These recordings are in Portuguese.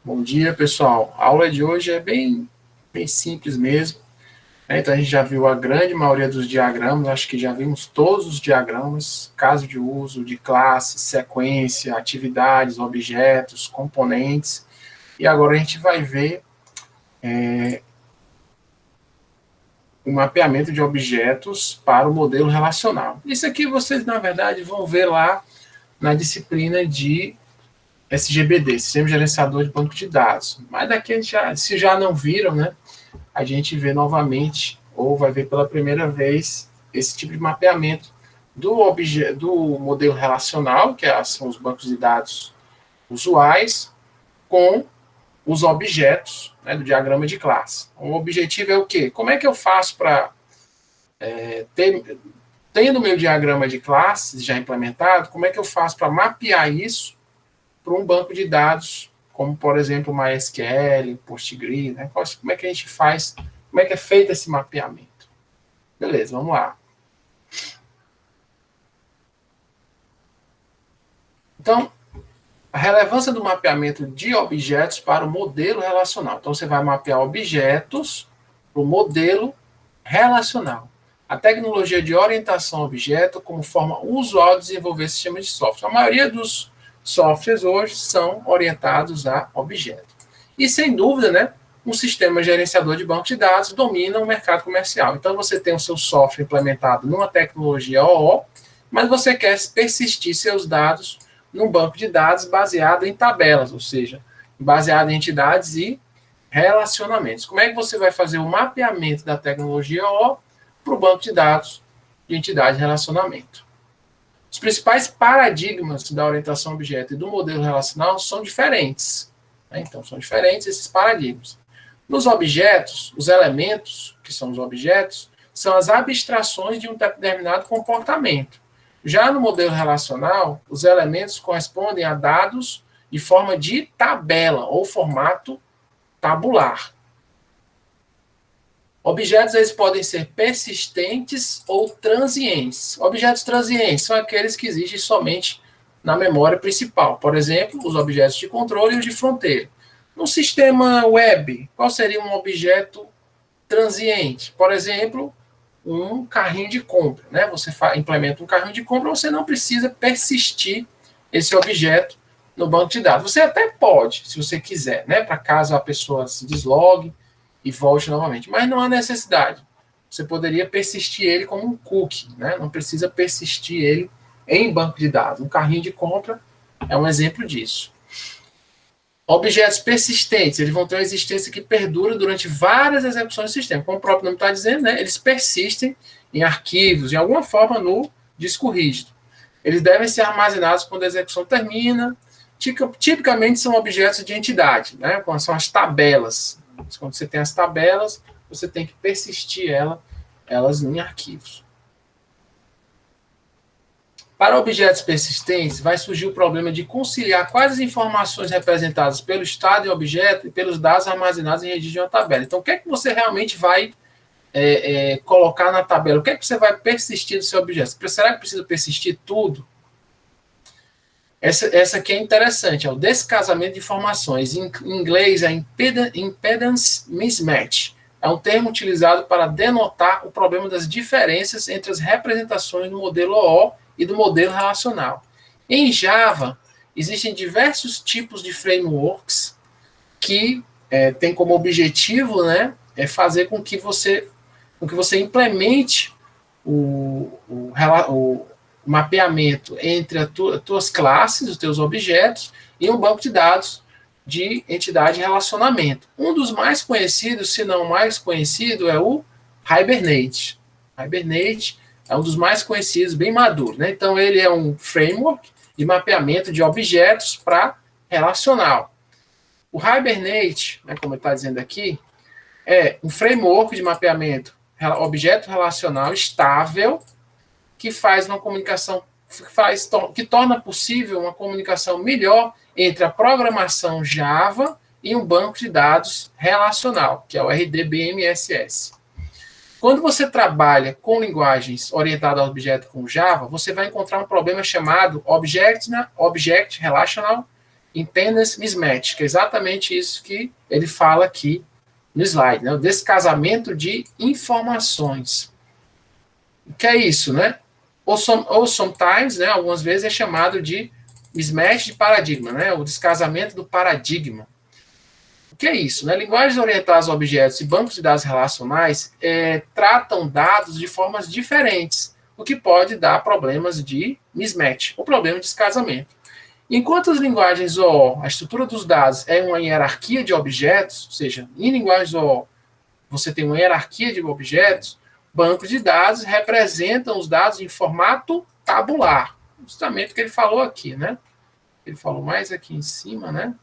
Bom dia, pessoal. A aula de hoje é bem simples mesmo, né? Então, a gente já viu a grande maioria dos diagramas, acho que já vimos todos os diagramas, caso de uso de classe, sequência, atividades, objetos, componentes, e agora a gente vai ver o mapeamento de objetos para o modelo relacional. Isso aqui vocês, na verdade, vão ver lá na disciplina de SGBD, Sistema Gerenciador de Banco de Dados. Mas daqui a gente se já não viram, né, a gente vê novamente, ou vai ver pela primeira vez, esse tipo de mapeamento do modelo relacional, que são os bancos de dados usuais, com os objetos, né, do diagrama de classe. O objetivo é o quê? Como é que eu faço para tendo meu diagrama de classes já implementado, como é que eu faço para mapear isso para um banco de dados, como, por exemplo, MySQL, Postgre, né? Como é que a gente faz, como é que é feito esse mapeamento? Beleza, vamos lá. Então, a relevância do mapeamento de objetos para o modelo relacional. Então, você vai mapear objetos para o modelo relacional. A tecnologia de orientação a objeto como forma usual de desenvolver sistemas de software. A maioria dos softwares hoje são orientados a objeto. E, sem dúvida, né, um sistema gerenciador de banco de dados domina o mercado comercial. Então, você tem o seu software implementado numa tecnologia OO, mas você quer persistir seus dados num banco de dados baseado em tabelas, ou seja, baseado em entidades e relacionamentos. Como é que você vai fazer o mapeamento da tecnologia OO para o banco de dados de entidade e relacionamento? Os principais paradigmas da orientação a objeto e do modelo relacional são diferentes. Né? Então, são diferentes esses paradigmas. Nos objetos, os elementos, que são os objetos, são as abstrações de um determinado comportamento. Já no modelo relacional, os elementos correspondem a dados de forma de tabela ou formato tabular. Objetos eles podem ser persistentes ou transientes. Objetos transientes são aqueles que existem somente na memória principal. Por exemplo, os objetos de controle e os de fronteira. No sistema web, qual seria um objeto transiente? Por exemplo, um carrinho de compra. Né? Você implementa um carrinho de compra, você não precisa persistir esse objeto no banco de dados. Você até pode, se você quiser, né? Para caso a pessoa se deslogue e volte novamente. Mas não há necessidade. Você poderia persistir ele como um cookie, né? Não precisa persistir ele em banco de dados. Um carrinho de compra é um exemplo disso. Objetos persistentes, eles vão ter uma existência que perdura durante várias execuções do sistema. Como o próprio nome está dizendo, né? Eles persistem em arquivos, de alguma forma, no disco rígido. Eles devem ser armazenados quando a execução termina. Tipicamente são objetos de entidade, né? São as tabelas. Quando você tem as tabelas, você tem que persistir elas em arquivos. Para objetos persistentes, vai surgir o problema de conciliar quais as informações representadas pelo estado e objeto e pelos dados armazenados em registro de uma tabela. Então, o que é que você realmente vai colocar na tabela? O que é que você vai persistir do seu objeto? Será que precisa persistir tudo? Essa aqui é interessante, é o descasamento de informações. Em inglês, é impedance mismatch. É um termo utilizado para denotar o problema das diferenças entre as representações do modelo OO e do modelo relacional. Em Java, existem diversos tipos de frameworks que têm como objetivo, né, fazer com que você implemente o mapeamento entre as tuas classes, os teus objetos, e um banco de dados de entidade e relacionamento. Um dos mais conhecidos, se não o mais conhecido, é o Hibernate. Hibernate é um dos mais conhecidos, bem maduro. Né? Então, ele é um framework de mapeamento de objetos para relacional. O Hibernate, né, como ele está dizendo aqui, é um framework de mapeamento objeto relacional estável que faz uma comunicação, que torna possível uma comunicação melhor entre a programação Java e um banco de dados relacional, que é o RDBMS. Quando você trabalha com linguagens orientadas a objeto com Java, você vai encontrar um problema chamado Object Relational Impedance Mismatch, que é exatamente isso que ele fala aqui no slide, né? O descasamento de informações. O que é isso, né? Ou sometimes, né, algumas vezes é chamado de mismatch de paradigma, né? O descasamento do paradigma. O que é isso? Né? Linguagens orientadas a objetos e bancos de dados relacionais tratam dados de formas diferentes, o que pode dar problemas de mismatch, ou problema de descasamento. Enquanto as linguagens OO, a estrutura dos dados é uma hierarquia de objetos, ou seja, em linguagens OO você tem uma hierarquia de objetos, bancos de dados representam os dados em formato tabular. Justamente o que ele falou aqui, né? Ele falou mais aqui em cima, né?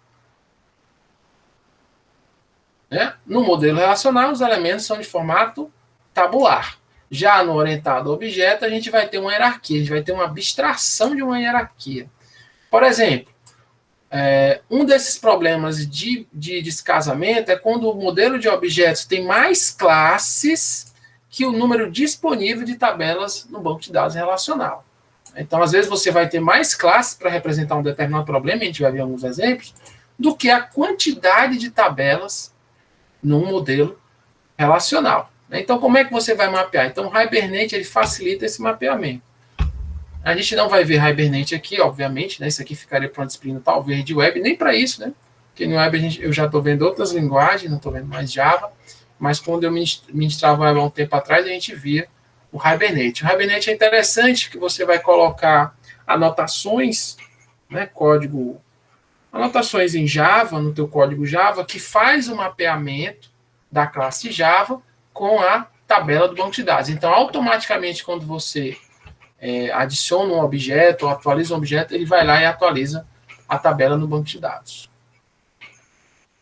No modelo relacional, os elementos são de formato tabular. Já no orientado a objeto, a gente vai ter uma hierarquia, a gente vai ter uma abstração de uma hierarquia. Por exemplo, um desses problemas de descasamento é quando o modelo de objetos tem mais classes que o número disponível de tabelas no banco de dados relacional. Então, às vezes, você vai ter mais classes para representar um determinado problema, a gente vai ver alguns exemplos, do que a quantidade de tabelas num modelo relacional. Então, como é que você vai mapear? Então, o Hibernate ele facilita esse mapeamento. A gente não vai ver Hibernate aqui, obviamente, né? Isso aqui ficaria para uma disciplina talvez de web, nem para isso, né? Porque no web eu já estou vendo outras linguagens, não estou vendo mais Java, mas quando eu ministrava há um tempo atrás, a gente via o Hibernate. O Hibernate é interessante que você vai colocar anotações, né? Anotações em Java, no teu código Java, que faz o mapeamento da classe Java com a tabela do banco de dados. Então, automaticamente, quando você adiciona um objeto ou atualiza um objeto, ele vai lá e atualiza a tabela no banco de dados.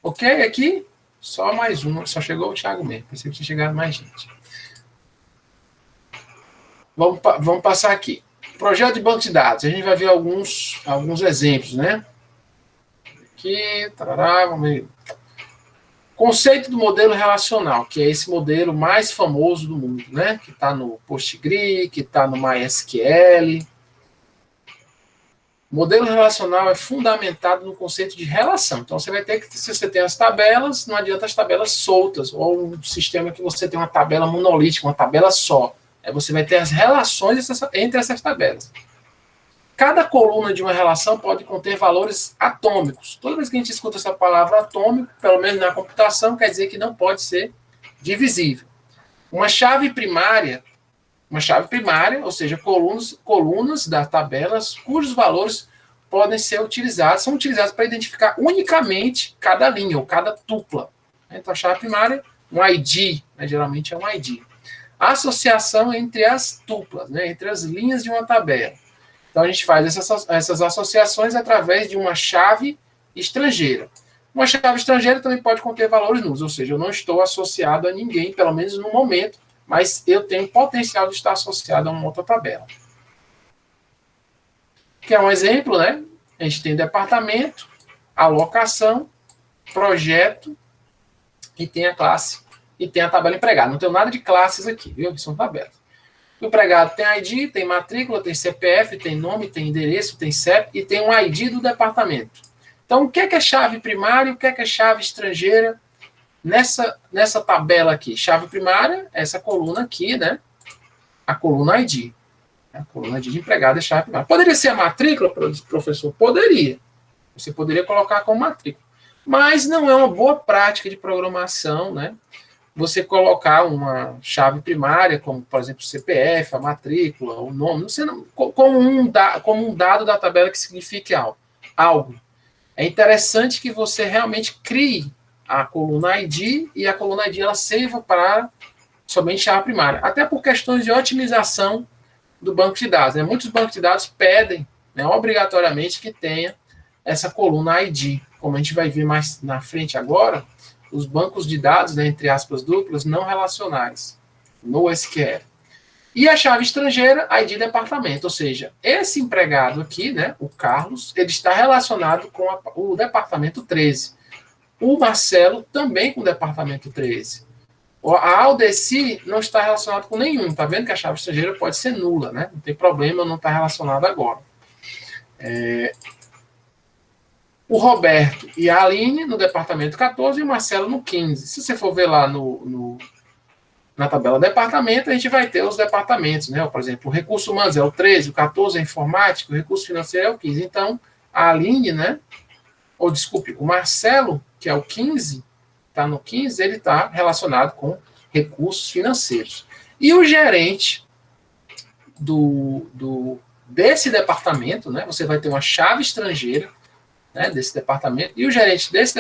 Ok? Aqui, só mais uma. Só chegou o Thiago mesmo. Pensei que tinha chegado mais gente. Vamos passar aqui. Projeto de banco de dados. A gente vai ver alguns exemplos, né? Aqui, tarará, vamos ver. Conceito do modelo relacional, que é esse modelo mais famoso do mundo, né? Que está no PostgreSQL, que está no MySQL. O modelo relacional é fundamentado no conceito de relação. Então, você vai ter que, se você tem as tabelas, não adianta as tabelas soltas, ou um sistema que você tem uma tabela monolítica, uma tabela só. Você vai ter as relações entre essas tabelas. Cada coluna de uma relação pode conter valores atômicos. Toda vez que a gente escuta essa palavra atômico, pelo menos na computação, quer dizer que não pode ser divisível. Uma chave primária, ou seja, colunas das tabelas cujos valores podem ser utilizados, são utilizados para identificar unicamente cada linha ou cada tupla. Então, a chave primária, um ID, né, geralmente é um ID. A associação entre as tuplas, né, entre as linhas de uma tabela. Então, a gente faz essas associações através de uma chave estrangeira. Uma chave estrangeira também pode conter valores nulos, ou seja, eu não estou associado a ninguém, pelo menos no momento, mas eu tenho potencial de estar associado a uma outra tabela. Que é um exemplo, né? A gente tem departamento, alocação, projeto, e tem a classe, e tem a tabela empregada. Não tenho nada de classes aqui, viu? São tabelas. O empregado tem ID, tem matrícula, tem CPF, tem nome, tem endereço, tem CEP e tem um ID do departamento. Então, o que é chave primária e o que é chave estrangeira nessa tabela aqui? Chave primária, essa coluna aqui, né? A coluna ID. A coluna ID de empregado é chave primária. Poderia ser a matrícula, professor? Poderia. Você poderia colocar como matrícula. Mas não é uma boa prática de programação, né? Você colocar uma chave primária, como, por exemplo, o CPF, a matrícula, o nome, como um dado da tabela que signifique algo. É interessante que você realmente crie a coluna ID e a coluna ID ela sirva para somente chave primária. Até por questões de otimização do banco de dados. Né? Muitos bancos de dados pedem, né, obrigatoriamente que tenha essa coluna ID. Como a gente vai ver mais na frente agora, os bancos de dados, né, entre aspas, duplas, não relacionais, no SQL. E a chave estrangeira, ID departamento, ou seja, esse empregado aqui, né, o Carlos, ele está relacionado com o departamento 13. O Marcelo também com o departamento 13. A Aldeci não está relacionado com nenhum. Está vendo que a chave estrangeira pode ser nula, né? Não tem problema, não está relacionado agora. o Roberto e a Aline no departamento 14 e o Marcelo no 15. Se você for ver lá na tabela departamento, a gente vai ter os departamentos, né? Por exemplo, o recurso humanos é o 13, o 14 é informática, o recurso financeiro é o 15. Então, a Aline, né? Ou desculpe, o Marcelo, que é o 15, está no 15, ele está relacionado com recursos financeiros. E o gerente desse departamento, né? Você vai ter uma chave estrangeira, né, desse departamento, e o gerente desse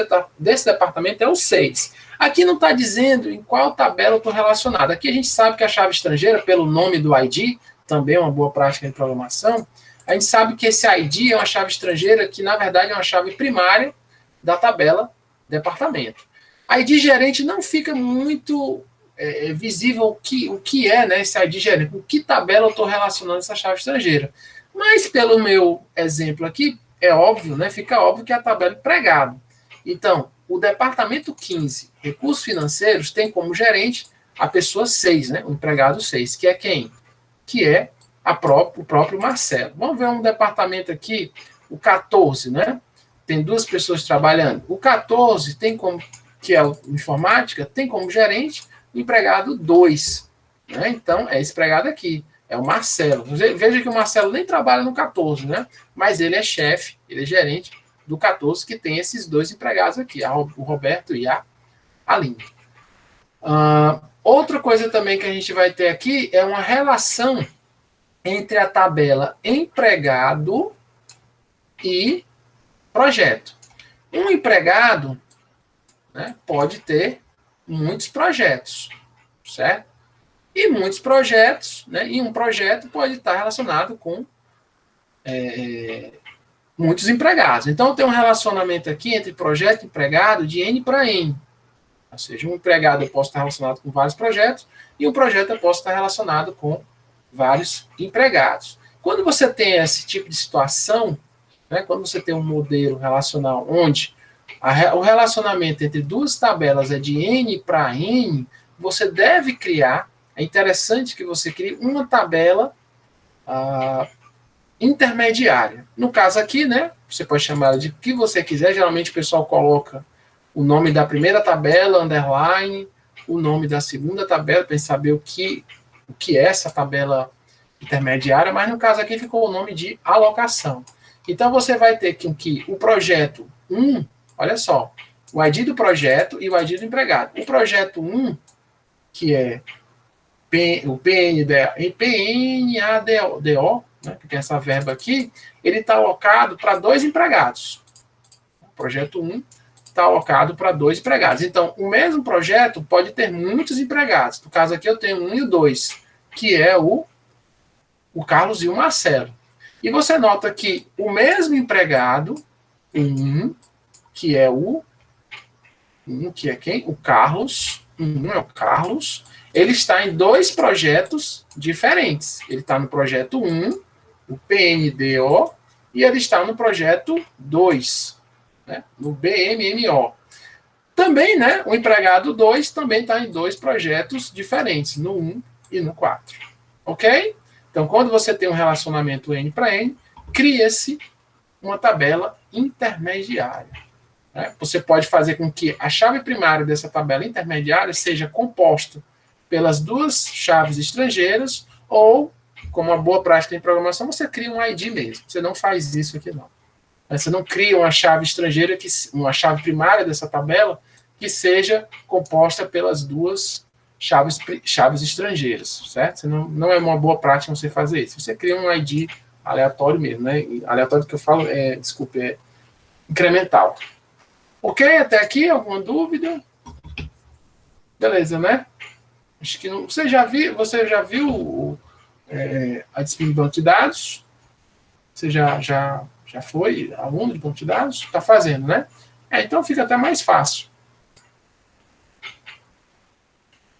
departamento é o 6. Aqui não está dizendo em qual tabela eu estou relacionado. Aqui a gente sabe que a chave estrangeira, pelo nome do ID, também é uma boa prática de programação, a gente sabe que esse ID é uma chave estrangeira que, na verdade, é uma chave primária da tabela departamento. ID gerente não fica muito visível o que é, né, esse ID gerente, com que tabela eu estou relacionando essa chave estrangeira. Mas, pelo meu exemplo aqui, é óbvio, né? Fica óbvio que é a tabela empregado. Então, o departamento 15, recursos financeiros, tem como gerente a pessoa 6, né? O empregado 6, que é quem? Que é o próprio Marcelo. Vamos ver um departamento aqui, o 14, né? Tem duas pessoas trabalhando. O 14 tem como, que é o informática, tem como gerente o empregado 2. Né? Então, é esse empregado aqui. É o Marcelo. Veja que o Marcelo nem trabalha no 14, né? Mas ele é chefe, ele é gerente do 14, que tem esses dois empregados aqui, o Roberto e a Aline. Outra coisa também que a gente vai ter aqui é uma relação entre a tabela empregado e projeto. Um empregado, né, pode ter muitos projetos, certo? E muitos projetos, né? E um projeto pode estar relacionado com muitos empregados. Então, tem um relacionamento aqui entre projeto e empregado de N para N. Ou seja, um empregado eu posso estar relacionado com vários projetos e um projeto eu posso estar relacionado com vários empregados. Quando você tem esse tipo de situação, né, quando você tem um modelo relacional onde o relacionamento entre duas tabelas é de N para N, você deve criar. É interessante que você crie uma tabela intermediária. No caso aqui, né, você pode chamar de o que você quiser. Geralmente o pessoal coloca o nome da primeira tabela, underline, o nome da segunda tabela, para saber o que é essa tabela intermediária, mas no caso aqui ficou o nome de alocação. Então você vai ter que o projeto 1, olha só, o ID do projeto e o ID do empregado. O projeto 1, que é o PNADO, né, que tem essa verba aqui, ele está alocado para 2 empregados. O projeto 1 está alocado para 2 empregados. Então, o mesmo projeto pode ter muitos empregados. No caso aqui, eu tenho 1 e o 2, que é o Carlos e o Marcelo. E você nota que o mesmo empregado, 1, que é que é quem? O Carlos. 1 é o Carlos. Ele está em 2 projetos diferentes. Ele está no projeto 1, o PNDO, e ele está no projeto 2, né, no BMMO. Também, né, o empregado 2 também está em 2 projetos diferentes, no 1 e no 4. Ok? Então, quando você tem um relacionamento N para N, cria-se uma tabela intermediária. Né? Você pode fazer com que a chave primária dessa tabela intermediária seja composta pelas 2 chaves estrangeiras, ou, como uma boa prática em programação, você cria um ID mesmo. Você não faz isso aqui, não. Você não cria uma chave estrangeira, uma chave primária dessa tabela, que seja composta pelas 2 chaves estrangeiras, certo? Você não é uma boa prática você fazer isso. Você cria um ID aleatório mesmo, né? Aleatório que eu falo é incremental. Ok? Até aqui, alguma dúvida? Beleza, né? Acho que não. Você já viu a disciplina de banco de dados? Você já foi aluno de banco de dados? Está fazendo, né? Então fica até mais fácil.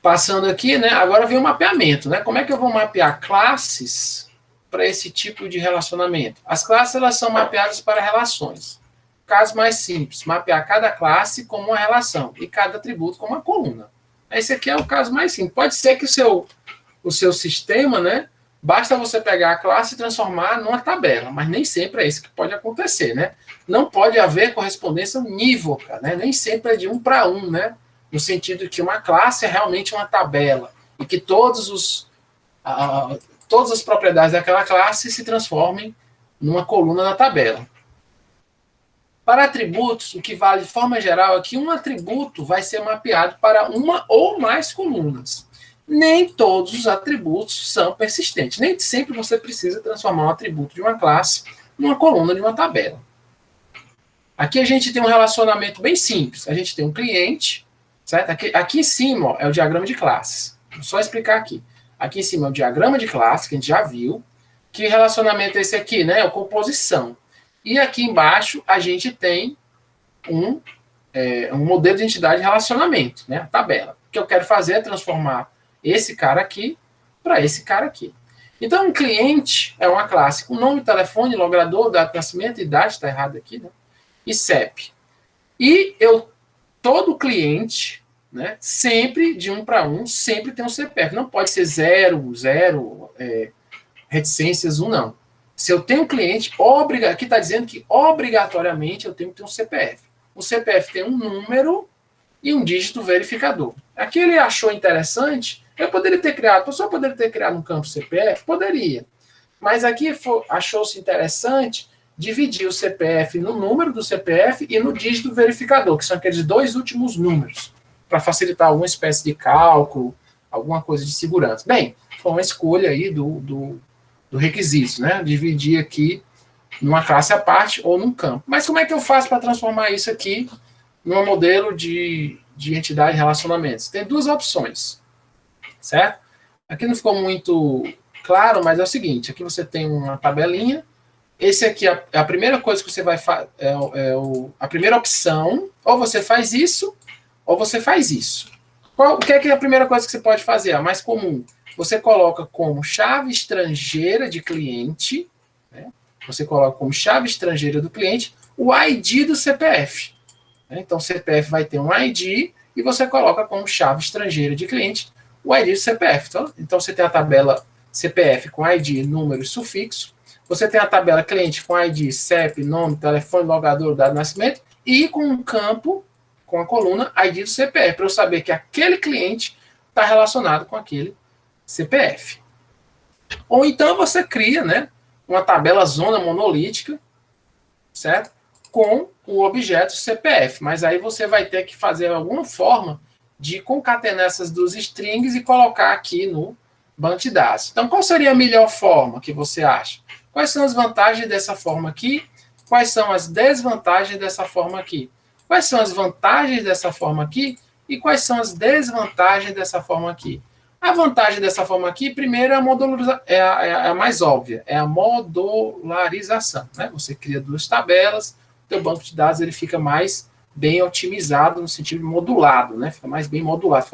Passando aqui, né? Agora vem o mapeamento, né? Como é que eu vou mapear classes para esse tipo de relacionamento? As classes, elas são mapeadas para relações. Caso mais simples, mapear cada classe como uma relação e cada atributo como uma coluna. Esse aqui é o caso mais simples. Pode ser que o seu sistema, né, basta você pegar a classe e transformar numa tabela, mas nem sempre é isso que pode acontecer, né? não pode haver correspondência unívoca, né? Nem sempre é de 1 para 1, né? No sentido que uma classe é realmente uma tabela e que todas as propriedades daquela classe se transformem numa coluna na tabela. Para atributos, o que vale de forma geral é que um atributo vai ser mapeado para uma ou mais colunas. Nem todos os atributos são persistentes. Nem sempre você precisa transformar um atributo de uma classe numa coluna de uma tabela. Aqui a gente tem um relacionamento bem simples. A gente tem um cliente, certo? Aqui em cima ó, é o diagrama de classes. Vou só explicar aqui. Aqui em cima é o diagrama de classe, que a gente já viu. Que relacionamento é esse aqui, né? É a composição. E aqui embaixo a gente tem um modelo de entidade de relacionamento, né? A tabela. O que eu quero fazer é transformar esse cara aqui para esse cara aqui. Então, um cliente é uma classe com nome, telefone, logrador, data de nascimento, idade, está errado aqui, né? E CEP. E todo cliente, né, sempre de 1 para 1, sempre tem um CPF. Não pode ser 0, reticências 1, não. Se eu tenho um cliente, aqui está dizendo que obrigatoriamente eu tenho que ter um CPF. O CPF tem um número e um dígito verificador. Aqui ele achou interessante, a pessoa poderia ter criado um campo CPF? Poderia. Mas aqui achou-se interessante dividir o CPF no número do CPF e no dígito verificador, que são aqueles 2 últimos números, para facilitar alguma espécie de cálculo, alguma coisa de segurança. Bem, foi uma escolha aí do requisito, né? Dividir aqui numa classe à parte ou num campo. Mas como é que eu faço para transformar isso aqui num modelo de entidade de relacionamentos? Tem 2 opções, certo? Aqui não ficou muito claro, mas é o seguinte, aqui você tem uma tabelinha, esse aqui é a primeira coisa que você vai fazer, a primeira opção, ou você faz isso, ou você faz isso. O que é a primeira coisa que você pode fazer? A mais comum, você coloca como chave estrangeira de cliente, né? Você coloca como chave estrangeira do cliente o ID do CPF. Né? Então, o CPF vai ter um ID e você coloca como chave estrangeira de cliente o ID do CPF. Então você tem a tabela CPF com ID, número e sufixo. Você tem a tabela cliente com ID, CEP, nome, telefone, logador, data de nascimento e com um campo, com a coluna ID do CPF, para eu saber que aquele cliente está relacionado com aquele CPF. Ou então você cria, né, uma tabela zona monolítica, certo? Com o objeto CPF. Mas aí você vai ter que fazer alguma forma de concatenar essas 2 strings e colocar aqui no banco de dados. Então, qual seria a melhor forma que você acha? Quais são as vantagens dessa forma aqui? Quais são as desvantagens dessa forma aqui? Quais são as vantagens dessa forma aqui? E quais são as desvantagens dessa forma aqui? A vantagem dessa forma aqui, primeiro, é a mais óbvia, é a modularização. Né? Você cria 2 tabelas, o teu banco de dados ele fica mais bem otimizado no sentido modulado, né? Fica mais bem modulado,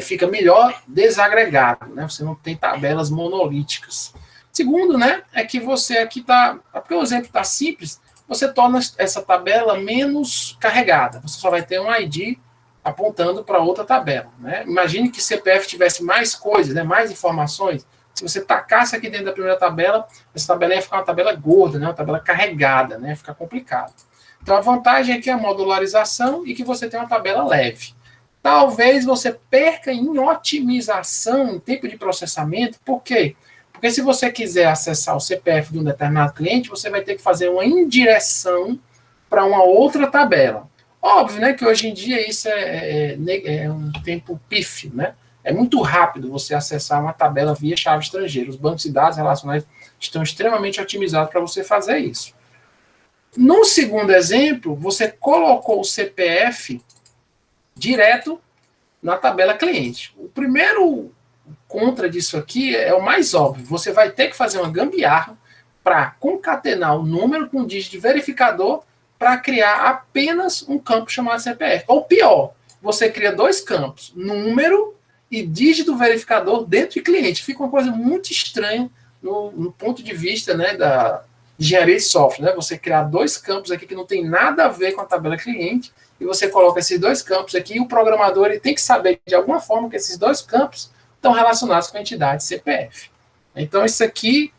fica melhor desagregado, né? Você não tem tabelas monolíticas. Segundo, né, é que você aqui porque o exemplo está simples, você torna essa tabela menos carregada. Você só vai ter um ID apontando para outra tabela. Né? Imagine que CPF tivesse mais coisas, né, mais informações. Se você tacasse aqui dentro da primeira tabela, essa tabela ia ficar uma tabela gorda, né, uma tabela carregada, né, fica complicado. Então a vantagem é que é a modularização e que você tem uma tabela leve. Talvez você perca em otimização, em tempo de processamento, por quê? Porque se você quiser acessar o CPF de um determinado cliente, você vai ter que fazer uma indireção para uma outra tabela. Óbvio, né, que hoje em dia isso é um tempo pífio, né? É muito rápido você acessar uma tabela via chave estrangeira. Os bancos de dados relacionais estão extremamente otimizados para você fazer isso. No segundo exemplo, você colocou o CPF direto na tabela cliente. O primeiro contra disso aqui é o mais óbvio. Você vai ter que fazer uma gambiarra para concatenar o número com o dígito de verificador para criar apenas um campo chamado CPF. Ou pior, você cria 2 campos, número e dígito verificador dentro de cliente. Fica uma coisa muito estranha no ponto de vista, né, da engenharia de software. Né? Você criar 2 campos aqui que não tem nada a ver com a tabela cliente e você coloca esses 2 campos aqui e o programador ele tem que saber de alguma forma que esses 2 campos estão relacionados com a entidade CPF. Então, isso aqui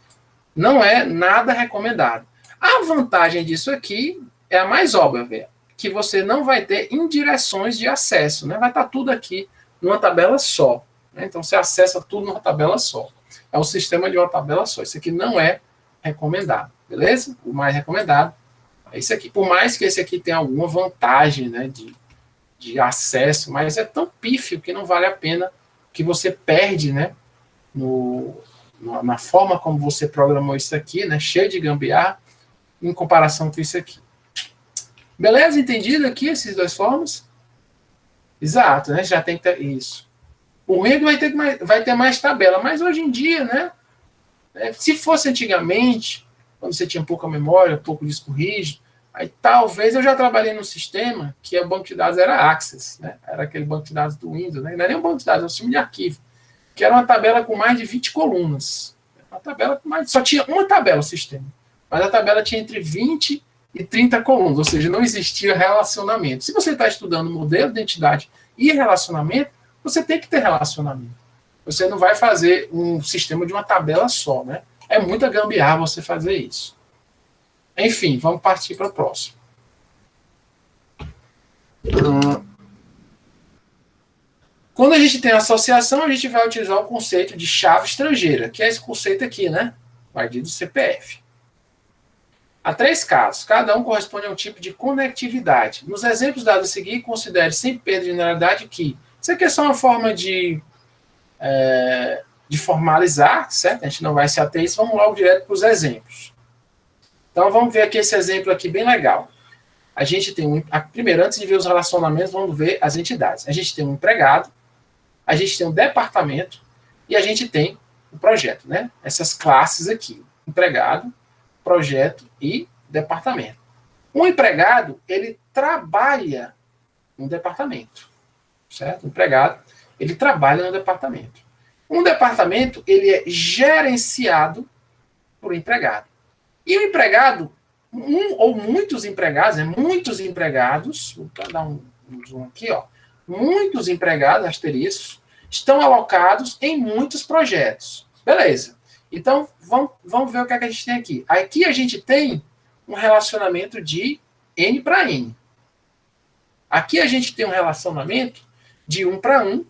não é nada recomendado. A vantagem disso aqui é a mais óbvia, que você não vai ter indireções de acesso, né? Vai estar tudo aqui numa tabela só. Né? Então, você acessa tudo numa tabela só. É um sistema de uma tabela só. Isso aqui não é recomendado, beleza? O mais recomendado é esse aqui. Por mais que esse aqui tenha alguma vantagem, né, de acesso, mas é tão pífio que não vale a pena, que você perde, né, na forma como você programou isso aqui, né, cheio de gambiarra, em comparação com isso aqui. Beleza? Entendido aqui esses dois formas? Exato, né? Já tem que ter isso. O ruim é que vai ter mais tabela, mas hoje em dia, né? Se fosse antigamente, quando você tinha pouca memória, pouco disco rígido, aí talvez eu já trabalhei num sistema que o banco de dados era Access, né? Era aquele banco de dados do Windows, né? Não era nem um banco de dados, era um sistema de arquivo, que era uma tabela com mais de 20 colunas. Uma tabela com mais, só tinha uma tabela o sistema, mas a tabela tinha entre 20 e 30 colunas, ou seja, não existia relacionamento. Se você está estudando modelo de identidade e relacionamento, você tem que ter relacionamento. Você não vai fazer um sistema de uma tabela só, né? É muita gambiarra você fazer isso. Enfim, vamos partir para o próximo. Quando a gente tem associação, a gente vai utilizar o conceito de chave estrangeira, que é esse conceito aqui, né? ID do CPF. Há 3 casos, cada um corresponde a um tipo de conectividade. Nos exemplos dados a seguir, considere sem perda de generalidade que isso aqui é só uma forma de formalizar, certo? A gente não vai se ater a isso, vamos logo direto para os exemplos. Então, vamos ver aqui esse exemplo aqui bem legal. A gente tem primeiro, antes de ver os relacionamentos, vamos ver as entidades. A gente tem um empregado, a gente tem um departamento e a gente tem o projeto, né? Essas classes aqui, empregado, projeto e departamento. Um empregado, ele trabalha no departamento, certo? O empregado, ele trabalha no departamento. Um departamento, ele é gerenciado por um empregado. E o empregado, ou muitos empregados, vou dar um zoom aqui, ó, muitos empregados, asteriscos, estão alocados em muitos projetos. Beleza. Então, vamos ver o que a gente tem aqui. Aqui a gente tem um relacionamento de N para N. Aqui a gente tem um relacionamento de 1 para 1,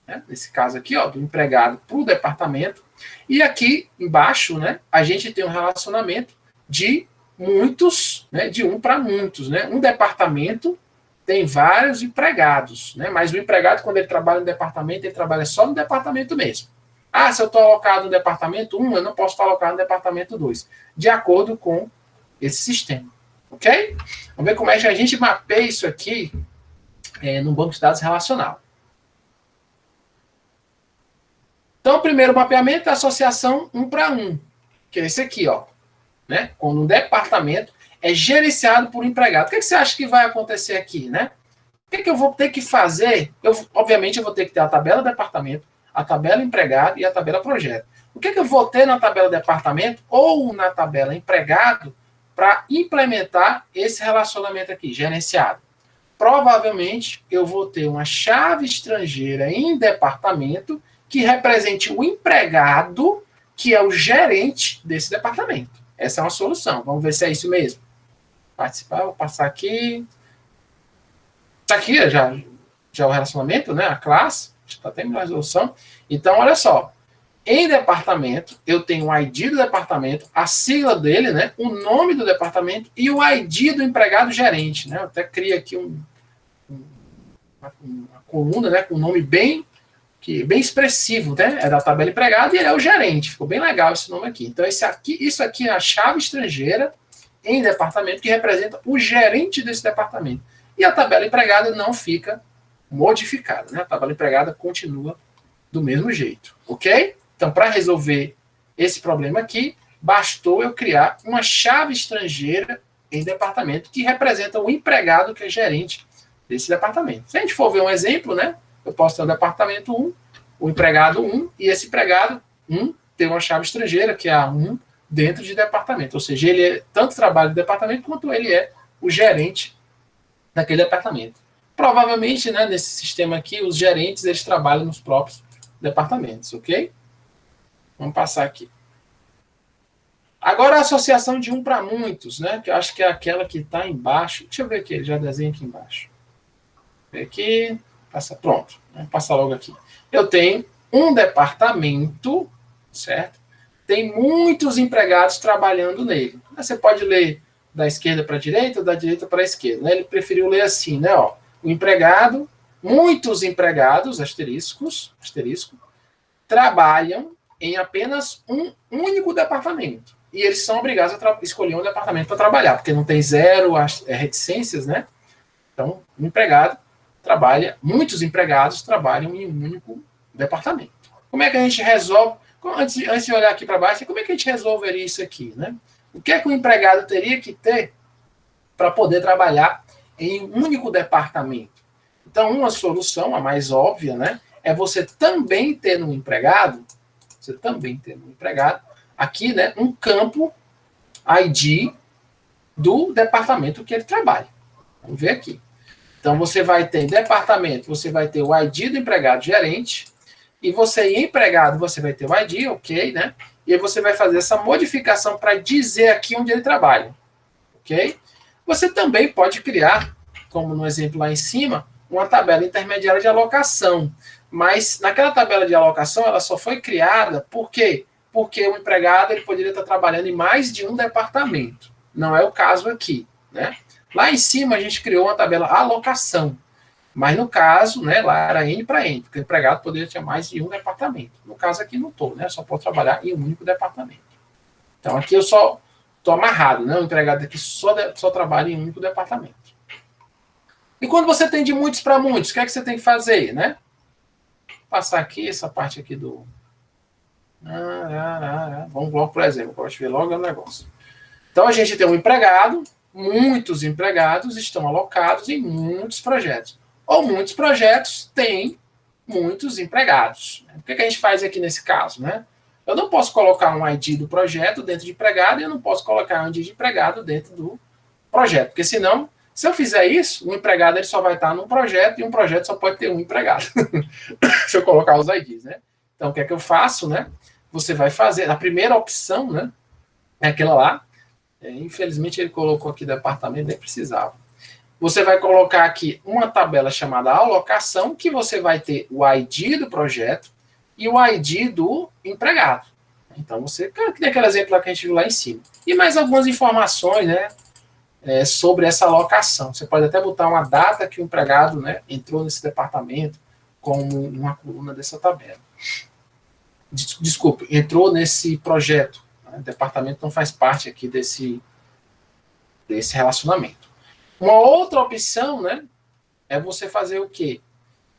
né? Nesse caso aqui, ó, do empregado para o departamento. E aqui embaixo, né, a gente tem um relacionamento de muitos, né, de 1 para muitos. Né? Um departamento tem vários empregados, né? Mas o empregado, quando ele trabalha no departamento, ele trabalha só no departamento mesmo. Ah, se eu estou alocado no departamento 1, eu não posso estar alocado no departamento 2, de acordo com esse sistema. Ok? Vamos ver como é que a gente mapeia isso aqui no banco de dados relacional. Então, o primeiro mapeamento é a associação 1 para 1, que é esse aqui, ó, né? Quando um departamento é gerenciado por um empregado. O que você acha que vai acontecer aqui, né? O que eu vou ter que fazer? Obviamente, eu vou ter que ter a tabela departamento, a tabela empregado e a tabela projeto. O que eu vou ter na tabela departamento ou na tabela empregado para implementar esse relacionamento aqui, gerenciado? Provavelmente, eu vou ter uma chave estrangeira em departamento que represente o empregado, que é o gerente desse departamento. Essa é uma solução. Vamos ver se é isso mesmo. Participar, vou passar aqui. Está aqui já o relacionamento, né? A classe. Está tendo resolução. Então, olha só. Em departamento, eu tenho o ID do departamento, a sigla dele, né? O nome do departamento e o ID do empregado gerente, né? Eu até crio aqui uma coluna, né? Com um nome bem expressivo, né? É da tabela empregado e ele é o gerente. Ficou bem legal esse nome aqui. Então, isso aqui é a chave estrangeira em departamento que representa o gerente desse departamento. E a tabela empregada não fica modificada, né? A tabela empregada continua do mesmo jeito, ok? Então, para resolver esse problema aqui, bastou eu criar uma chave estrangeira em departamento que representa o empregado que é gerente desse departamento. Se a gente for ver um exemplo, né? Eu posso ter o departamento 1, o empregado 1, e esse empregado 1 tem uma chave estrangeira, que é a 1, dentro de departamento. Ou seja, ele tanto trabalha no departamento, quanto ele é o gerente daquele departamento. Provavelmente, né, nesse sistema aqui, os gerentes eles trabalham nos próprios departamentos, ok? Vamos passar aqui. Agora a associação de um para muitos, né? Que eu acho que é aquela que está embaixo. Deixa eu ver aqui, ele já desenha aqui embaixo. Vê aqui, passa, pronto. Vamos passar logo aqui. Eu tenho um departamento, certo? Tem muitos empregados trabalhando nele. Você pode ler da esquerda para a direita ou da direita para a esquerda. Né? Ele preferiu ler assim, né? Ó, o empregado, muitos empregados, asterisco, trabalham em apenas um único departamento. E eles são obrigados a escolher um departamento para trabalhar, porque não tem zero reticências, né? Então, o empregado trabalha, muitos empregados trabalham em um único departamento. Como é que a gente resolve? Antes de olhar aqui para baixo, como é que a gente resolveria isso aqui, né? O que é que o empregado teria que ter para poder trabalhar em um único departamento? Então, uma solução, a mais óbvia, né, é você também ter no empregado, aqui, né, um campo ID do departamento que ele trabalha. Vamos ver aqui. Então, você vai ter departamento, você vai ter o ID do empregado gerente, e você, empregado, você vai ter o ID, ok, né? E aí você vai fazer essa modificação para dizer aqui onde ele trabalha, ok? Você também pode criar, como no exemplo lá em cima, uma tabela intermediária de alocação. Mas naquela tabela de alocação, ela só foi criada por quê? Porque o empregado ele poderia estar trabalhando em mais de um departamento. Não é o caso aqui, né? Lá em cima, a gente criou uma tabela alocação. Mas no caso, né, lá era N para N, porque o empregado poderia ter mais de um departamento. No caso aqui não estou, né? Só posso trabalhar em um único departamento. Então aqui eu só estou amarrado, né? O empregado aqui só trabalha em um único departamento. E quando você tem de muitos para muitos, o que é que você tem que fazer, né? Passar aqui, essa parte aqui do... Vamos logo, por exemplo, eu gosto de ver logo o negócio. Então a gente tem um empregado, muitos empregados estão alocados em muitos projetos. Ou muitos projetos têm muitos empregados. O que a gente faz aqui nesse caso, né? Eu não posso colocar um ID do projeto dentro de empregado e eu não posso colocar um ID de empregado dentro do projeto, porque senão, se eu fizer isso, o empregado ele só vai estar num projeto e um projeto só pode ter um empregado. Se eu colocar os IDs, né? Então, o que é que eu faço, né? Você vai fazer, a primeira opção, né? É aquela lá. Infelizmente, ele colocou aqui departamento, nem precisava. Você vai colocar aqui uma tabela chamada alocação, que você vai ter o ID do projeto e o ID do empregado. Então, você, que nem aquele exemplo lá que a gente viu lá em cima. E mais algumas informações, né, sobre essa alocação. Você pode até botar uma data que o empregado, né, entrou nesse departamento como uma coluna dessa tabela. Desculpe, entrou nesse projeto. Né, o departamento não faz parte aqui desse relacionamento. Uma outra opção, né, é você fazer o quê?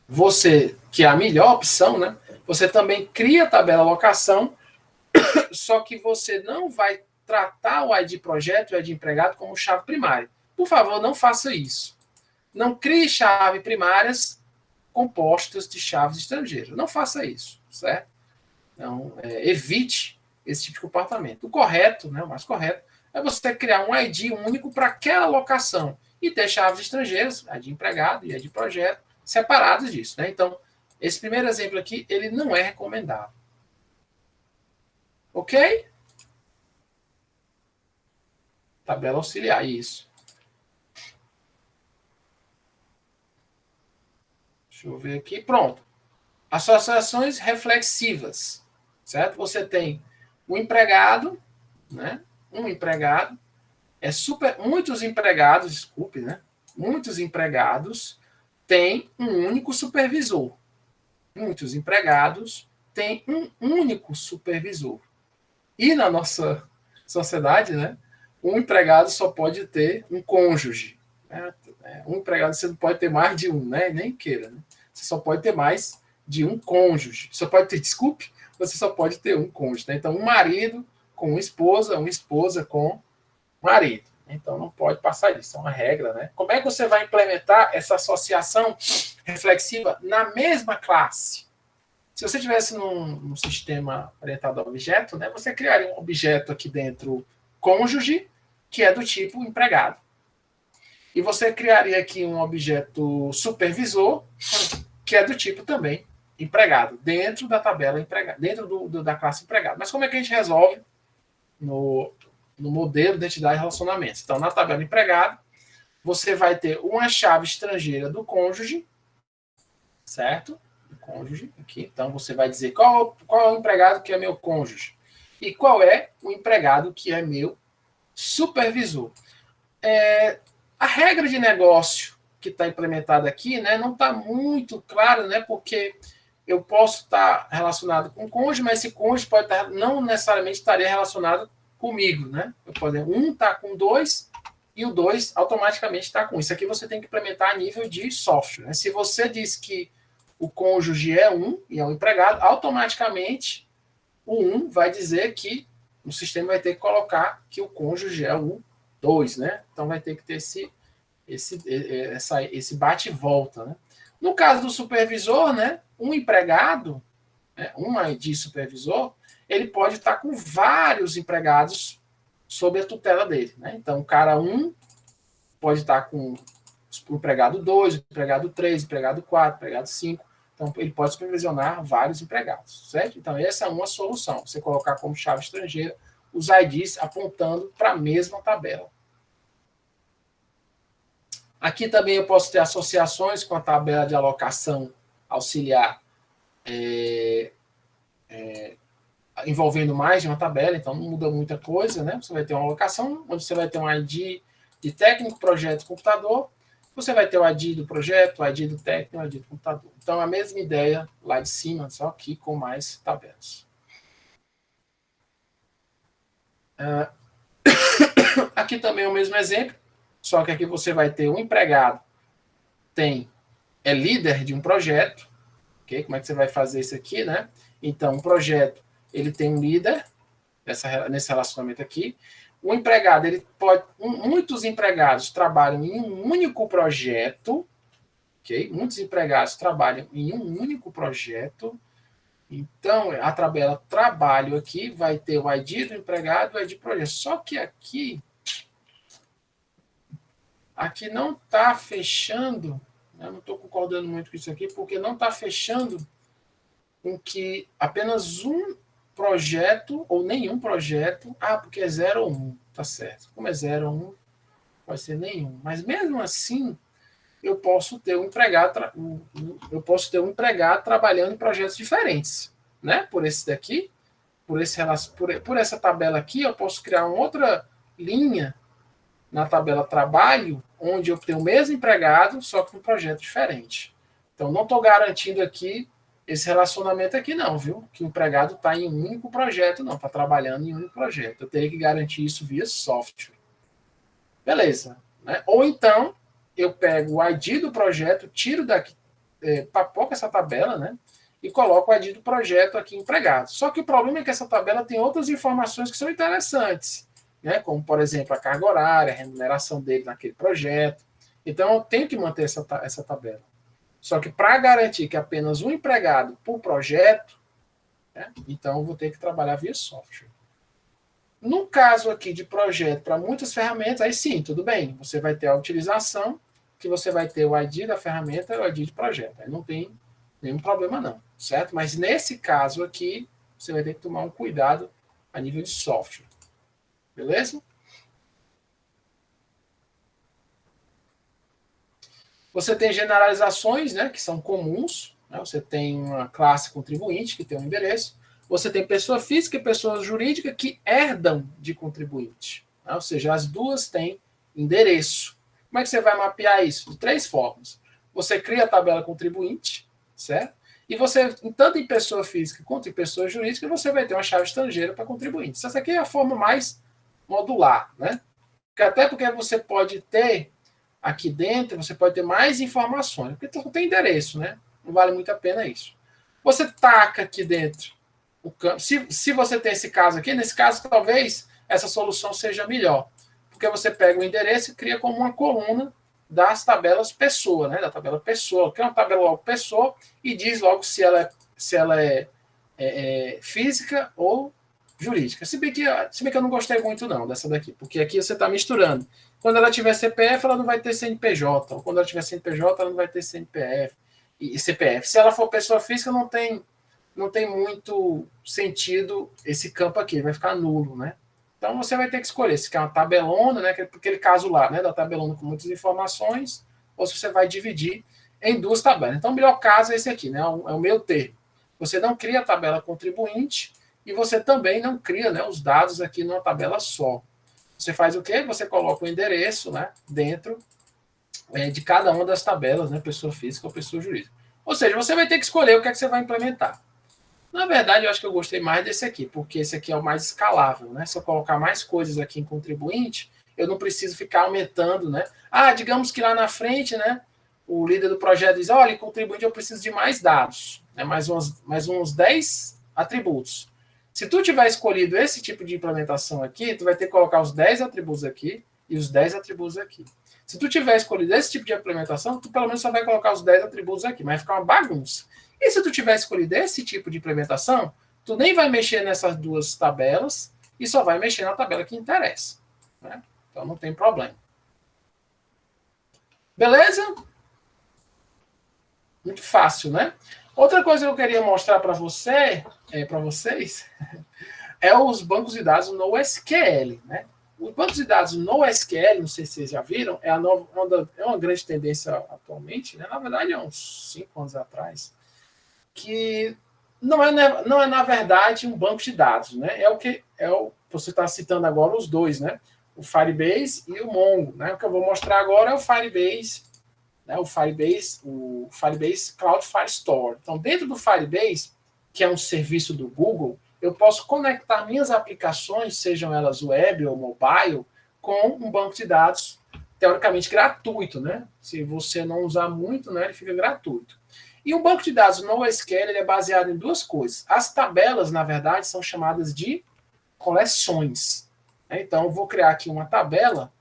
Você, que é a melhor opção, né, você também cria a tabela alocação, só que você não vai tratar o ID projeto e o ID empregado como chave primária. Por favor, não faça isso. Não crie chaves primárias compostas de chaves estrangeiras. Não faça isso, certo? Então, evite esse tipo de comportamento. O correto, né, o mais correto, é você criar um ID único para aquela alocação e ter chaves estrangeiras, ID empregado e ID projeto, separados disso. Né? Então, esse primeiro exemplo aqui, ele não é recomendável. Ok? Tabela auxiliar, isso. Deixa eu ver aqui. Pronto. Associações reflexivas. Certo? Você tem o empregado, né? Um empregado. Muitos empregados, desculpe, né? Muitos empregados têm um único supervisor. Muitos empregados têm um único supervisor. E na nossa sociedade, né? Um empregado só pode ter um cônjuge. Né? Um empregado você não pode ter mais de um, né? Nem queira. Né? Você só pode ter mais de um cônjuge. Você pode ter, desculpe, você só pode ter um cônjuge. Né? Então, um marido com uma esposa com marido. Então, não pode passar isso. É uma regra, né? Como é que você vai implementar essa associação reflexiva na mesma classe? Se você tivesse num sistema orientado a objeto, né, você criaria um objeto aqui dentro cônjuge, que é do tipo empregado. E você criaria aqui um objeto supervisor, que é do tipo também empregado, dentro da tabela empregado, dentro da classe empregado. Mas como é que a gente resolve no modelo de identidade e relacionamentos. Então, na tabela empregado, você vai ter uma chave estrangeira do cônjuge, certo? Do cônjuge aqui. Então, você vai dizer qual é o empregado que é meu cônjuge e qual é o empregado que é meu supervisor. A regra de negócio que está implementada aqui, né, não está muito clara, né, porque eu posso estar relacionado com o cônjuge, mas esse cônjuge pode estar, não necessariamente estaria relacionado comigo, né? Eu posso dizer, um está com dois e o dois automaticamente está com. Isso aqui você tem que implementar a nível de software, né? Se você diz que o cônjuge é um e é um empregado, automaticamente o um vai dizer que o sistema vai ter que colocar que o cônjuge é o 2, né? Então vai ter que ter esse bate e volta, né? No caso do supervisor, né, um empregado, né, um ID supervisor, ele pode estar com vários empregados sob a tutela dele, né? Então, o cara 1 pode estar com o empregado 2, o empregado 3, o empregado 4, o empregado 5. Então, ele pode supervisionar vários empregados, certo? Então, essa é uma solução. Você colocar como chave estrangeira os IDs apontando para a mesma tabela. Aqui também eu posso ter associações com a tabela de alocação auxiliar envolvendo mais de uma tabela, então não muda muita coisa, né? Você vai ter uma alocação, onde você vai ter um ID de técnico, projeto, computador, você vai ter o ID do projeto, o ID do técnico, o ID do computador. Então, a mesma ideia lá de cima, só que com mais tabelas. Aqui também é o mesmo exemplo, só que aqui você vai ter um empregado, é líder de um projeto, okay? Como é que você vai fazer isso aqui, né? Então, um projeto, ele tem um líder, nesse relacionamento aqui. O empregado, muitos empregados trabalham em um único projeto, ok? Muitos empregados trabalham em um único projeto. Então, a tabela trabalho aqui vai ter o ID do empregado e o ID do projeto. Só que aqui não está fechando, eu não estou concordando muito com isso aqui, porque não está fechando com que apenas um projeto ou nenhum projeto, porque é 0 ou 1, tá certo. Como é 0 ou 1, pode ser nenhum. Mas mesmo assim, eu posso ter um empregado trabalhando em projetos diferentes, né? Por esse daqui, por essa tabela aqui, eu posso criar uma outra linha na tabela trabalho, onde eu tenho o mesmo empregado, só que um projeto diferente. Então, não estou garantindo aqui esse relacionamento aqui não, viu? Que o empregado está em um único projeto, não, está trabalhando em um único projeto. Eu teria que garantir isso via software. Beleza. Né? Ou então, eu pego o ID do projeto, tiro daqui, papoco essa tabela, né? E coloco o ID do projeto aqui empregado. Só que o problema é que essa tabela tem outras informações que são interessantes, né? Como, por exemplo, a carga horária, a remuneração dele naquele projeto. Então, eu tenho que manter essa tabela. Só que para garantir que apenas um empregado por projeto, né, então eu vou ter que trabalhar via software. No caso aqui de projeto para muitas ferramentas, aí sim, tudo bem. Você vai ter a utilização, que você vai ter o ID da ferramenta e o ID de projeto. Aí não tem nenhum problema não, certo? Mas nesse caso aqui, você vai ter que tomar um cuidado a nível de software. Beleza? Você tem generalizações, né, que são comuns. Né? Você tem uma classe contribuinte, que tem um endereço. Você tem pessoa física e pessoa jurídica que herdam de contribuinte. Né? Ou seja, as duas têm endereço. Como é que você vai mapear isso? De 3 formas. Você cria a tabela contribuinte, certo? E você, tanto em pessoa física quanto em pessoa jurídica, você vai ter uma chave estrangeira para contribuinte. Essa aqui é a forma mais modular, né? Até porque você pode ter aqui dentro, você pode ter mais informações, porque não tem endereço, né? Não vale muito a pena isso. Você taca aqui dentro o campo. Se você tem esse caso aqui, nesse caso, talvez essa solução seja melhor. Porque você pega o endereço e cria como uma coluna das tabelas pessoa, né? Da tabela pessoa. Cria uma tabela logo pessoa e diz logo se ela é física ou jurídica. Se bem que eu não gostei muito não dessa daqui, porque aqui você está misturando. Quando ela tiver CPF, ela não vai ter CNPJ. Ou quando ela tiver CNPJ, ela não vai ter CNPF e CPF. Se ela for pessoa física, não tem muito sentido esse campo aqui, vai ficar nulo, né? Então você vai ter que escolher se quer uma tabelona, né, aquele caso lá, né, da tabelona com muitas informações, ou se você vai dividir em duas tabelas. Então o melhor caso é esse aqui, né, é o meio termo. Você não cria a tabela contribuinte e você também não cria, né, os dados aqui numa tabela só. Você faz o quê? Você coloca o endereço, né, dentro de cada uma das tabelas, né, pessoa física ou pessoa jurídica. Ou seja, você vai ter que escolher o que é que você vai implementar. Na verdade, eu acho que eu gostei mais desse aqui, porque esse aqui é o mais escalável, né? Se eu colocar mais coisas aqui em contribuinte, eu não preciso ficar aumentando, né? Ah, digamos que lá na frente, né, o líder do projeto diz, olha, em contribuinte eu preciso de mais dados, né, mais uns 10 atributos. Se tu tiver escolhido esse tipo de implementação aqui, tu vai ter que colocar os 10 atributos aqui e os 10 atributos aqui. Se tu tiver escolhido esse tipo de implementação, tu pelo menos só vai colocar os 10 atributos aqui, mas vai ficar uma bagunça. E se tu tiver escolhido esse tipo de implementação, tu nem vai mexer nessas duas tabelas e só vai mexer na tabela que interessa. Né? Então não tem problema. Beleza? Muito fácil, né? Outra coisa que eu queria mostrar para vocês, é os bancos de dados no SQL, né? Os bancos de dados no SQL, não sei se vocês já viram, é uma grande tendência atualmente, né? Na verdade, há uns 5 anos atrás, que não é na verdade um banco de dados, né? Você está citando agora os dois, né? O Firebase e o Mongo, né? O que eu vou mostrar agora é o Firebase, né? O Firebase Cloud Firestore. Então, dentro do Firebase, que é um serviço do Google, eu posso conectar minhas aplicações, sejam elas web ou mobile, com um banco de dados teoricamente gratuito, né? Se você não usar muito, né, ele fica gratuito. E o banco de dados NoSQL ele é baseado em duas coisas. As tabelas, na verdade, são chamadas de coleções. Então, eu vou criar aqui uma tabela.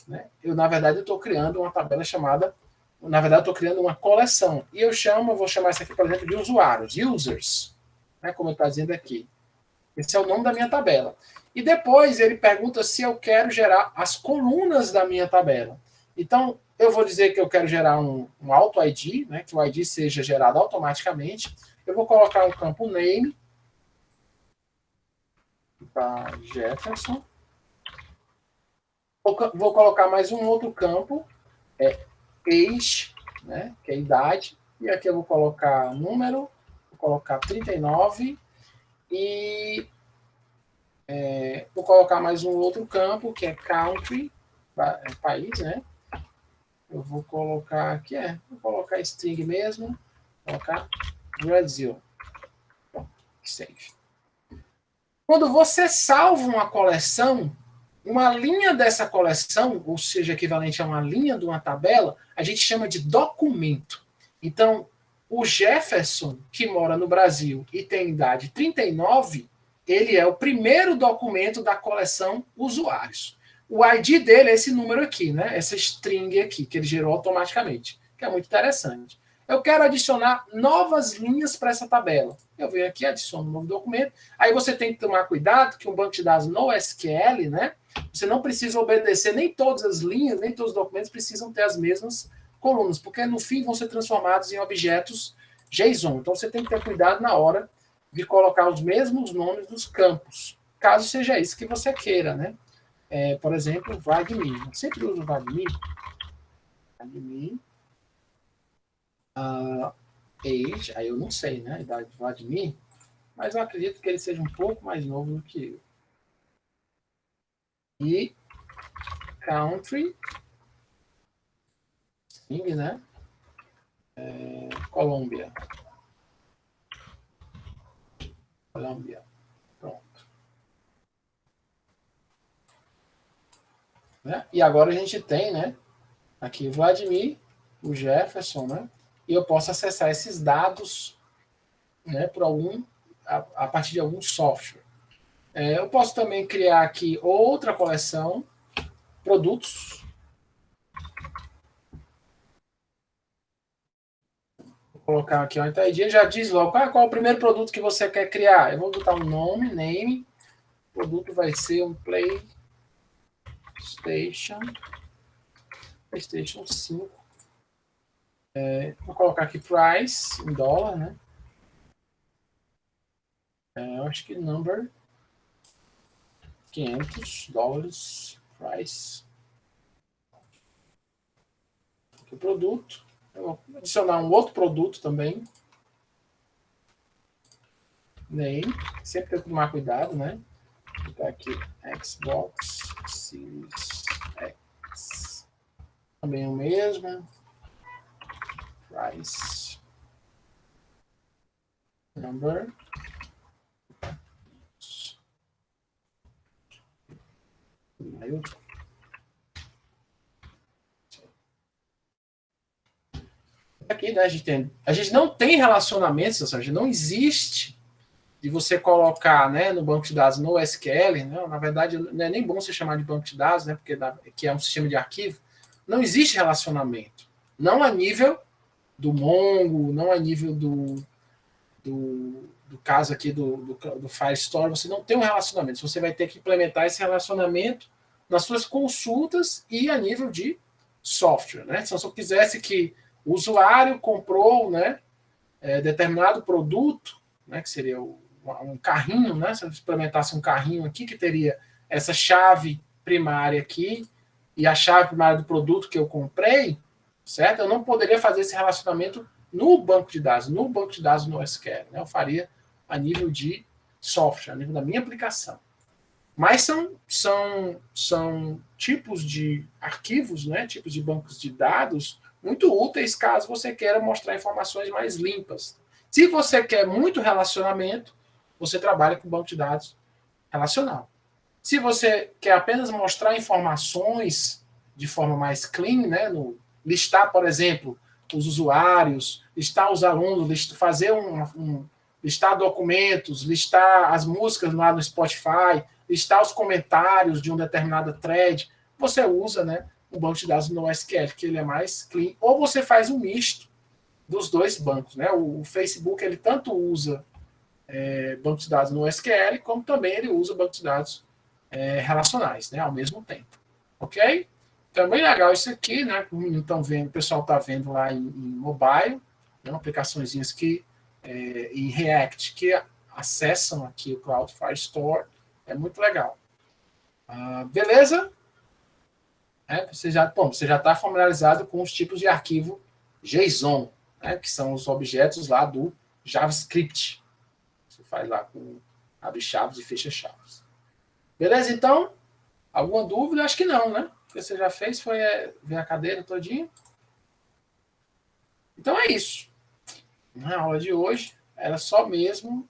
Né? Na verdade, eu estou criando uma tabela chamada. Na verdade, eu estou criando uma coleção. E vou chamar isso aqui, por exemplo, de usuários, users, né? Como está dizendo aqui. Esse é o nome da minha tabela. E depois ele pergunta se eu quero gerar as colunas da minha tabela. Então, eu vou dizer que eu quero gerar um auto ID, né, que o ID seja gerado automaticamente. Eu vou colocar um campo name para Jefferson. Vou colocar mais um outro campo, age, né, que é idade. E aqui eu vou colocar número, vou colocar 39 e vou colocar mais um outro campo, que é country, país, né? Eu vou colocar aqui, vou colocar string mesmo, vou colocar Brasil. Save. Quando você salva uma coleção, uma linha dessa coleção, ou seja, equivalente a uma linha de uma tabela, a gente chama de documento. Então, o Jefferson, que mora no Brasil e tem idade 39, ele é o primeiro documento da coleção usuários. O ID dele é esse número aqui, né? Essa string aqui, que ele gerou automaticamente, que é muito interessante. Eu quero adicionar novas linhas para essa tabela. Eu venho aqui, adiciono um novo documento. Aí você tem que tomar cuidado que um banco de dados no SQL, né? Você não precisa obedecer nem todas as linhas, nem todos os documentos precisam ter as mesmas colunas, porque no fim vão ser transformados em objetos JSON. Então você tem que ter cuidado na hora de colocar os mesmos nomes dos campos, caso seja isso que você queira, né? Por exemplo, VAGME. Eu sempre uso VAGME. VAGME. Age, aí eu não sei, né? A idade do VAGME, mas eu acredito que ele seja um pouco mais novo do que eu. E country, sim, né? Colômbia. Pronto. Né? E agora a gente tem, né? Aqui o Vladimir, o Jefferson, né? E eu posso acessar esses dados, né? Por a partir de algum software. Eu posso também criar aqui outra coleção, produtos. Vou colocar aqui uma entradinha, já diz logo qual é o primeiro produto que você quer criar. Eu vou botar um nome, name. O produto vai ser um PlayStation 5. Vou colocar aqui price, em dólar, né? Eu acho que number $500, price. Aqui o produto. Eu vou adicionar um outro produto também. Name. Sempre tem que tomar cuidado, né? Vou botar aqui Xbox Series X. Também o mesmo. Price. Number. Aqui, né, a gente não tem relacionamentos, ou seja, não existe de você colocar, né, no banco de dados no SQL, né, na verdade não é nem bom você chamar de banco de dados, né, porque que é um sistema de arquivo, não existe relacionamento, não a nível do Mongo, não a nível do caso aqui do Firestore, você não tem um relacionamento, você vai ter que implementar esse relacionamento nas suas consultas e a nível de software, né? Se eu quisesse que o usuário comprou, né, determinado produto, né, que seria um carrinho, né? Se eu implementasse um carrinho aqui que teria essa chave primária aqui e a chave primária do produto que eu comprei, certo? Eu não poderia fazer esse relacionamento no banco de dados no SQL, né? Eu faria a nível de software, a nível da minha aplicação. Mas são tipos de arquivos, né? Tipos de bancos de dados muito úteis caso você queira mostrar informações mais limpas. Se você quer muito relacionamento, você trabalha com banco de dados relacional. Se você quer apenas mostrar informações de forma mais clean, né, listar, por exemplo, os usuários, listar os alunos, fazer listar documentos, listar as músicas lá no Spotify, listar os comentários de um determinado thread, você usa, né, o banco de dados no SQL, que ele é mais clean, ou você faz um misto dos dois bancos, né? O Facebook ele tanto usa banco de dados no SQL, como também ele usa banco de dados relacionais, né, ao mesmo tempo. Ok? Então é bem legal isso aqui, né? Então, o pessoal está vendo lá em mobile, né, aplicações que em React que acessam aqui o Cloud Firestore. É muito legal. Beleza? Você já está familiarizado com os tipos de arquivo JSON, né, que são os objetos lá do JavaScript. Você faz lá com abre chaves e fecha chaves. Beleza, então? Alguma dúvida? Acho que não, né? O que você já fez foi ver a cadeira todinha. Então é isso. Na aula de hoje era só mesmo